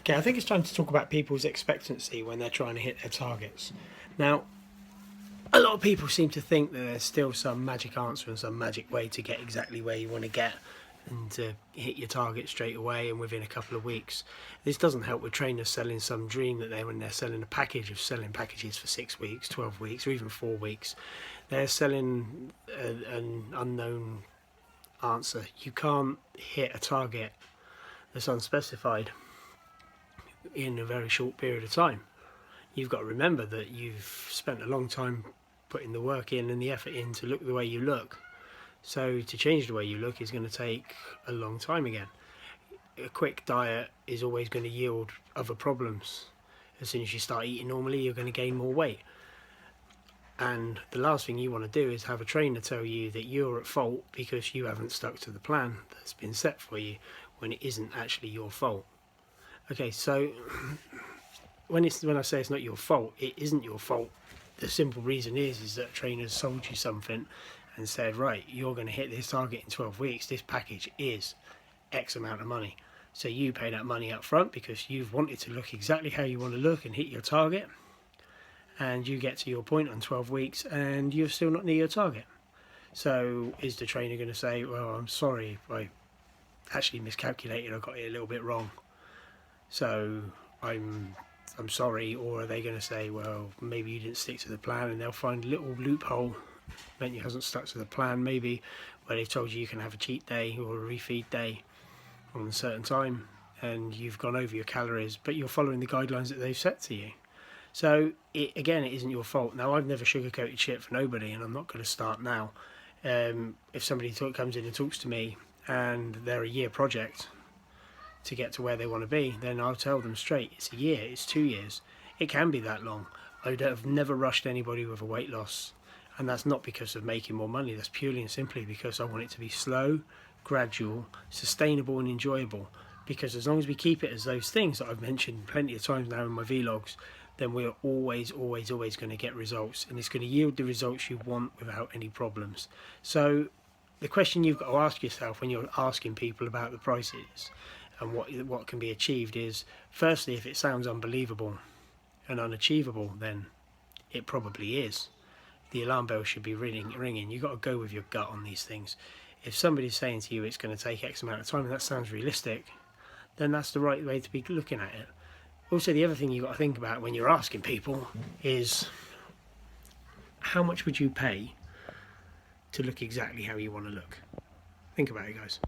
Okay, I think it's time to talk about people's expectancy when they're trying to hit their targets. Now, a lot of people seem to think that there's still some magic answer and some magic way to get exactly where you want to get and to hit your target straight away and within a couple of weeks. This doesn't help with trainers selling some dream that when they're selling a package of selling packages for 6 weeks, 12 weeks, or even 4 weeks. They're selling an unknown answer. You can't hit a target that's unspecified in a very short period of time. You've got to remember that you've spent a long time putting the work in and the effort in to look the way you look. So to change the way you look is going to take a long time again. A quick diet is always going to yield other problems. As soon as you start eating normally, you're going to gain more weight. And the last thing you want to do is have a trainer tell you that you're at fault because you haven't stuck to the plan that's been set for you when it isn't actually your fault. Okay, so when I say it's not your fault, it isn't your fault. The simple reason is that a trainer sold you something and said, right, you're going to hit this target in 12 weeks. This package is X amount of money. So you pay that money up front because you've wanted to look exactly how you want to look and hit your target. And you get to your point on 12 weeks and you're still not near your target. So is the trainer going to say, well, I'm sorry, I actually miscalculated, I got it a little bit wrong, so I'm sorry? Or are they going to say, well, maybe you didn't stick to the plan, and they'll find a little loophole when you hasn't stuck to the plan, maybe where they've told you can have a cheat day or a refeed day on a certain time and you've gone over your calories, but you're following the guidelines that they've set to you. So it isn't your fault. Now, I've never sugarcoated shit for nobody, and I'm not going to start now. If somebody comes in and talks to me and they're a year project to get to where they want to be, then I'll tell them straight, it's a year, it's 2 years. It can be that long. I've never rushed anybody with a weight loss, and that's not because of making more money. That's purely and simply because I want it to be slow, gradual, sustainable and enjoyable. Because as long as we keep it as those things that I've mentioned plenty of times now in my vlogs, then we're always going to get results, and it's going to yield the results you want without any problems. So the question you've got to ask yourself when you're asking people about the prices and what can be achieved is, firstly, if it sounds unbelievable and unachievable, then it probably is. The alarm bell should be ringing. You've got to go with your gut on these things. If somebody's saying to you it's going to take X amount of time and that sounds realistic, then that's the right way to be looking at it. Also, the other thing you've got to think about when you're asking people is, how much would you pay to look exactly how you want to look? Think about it, guys.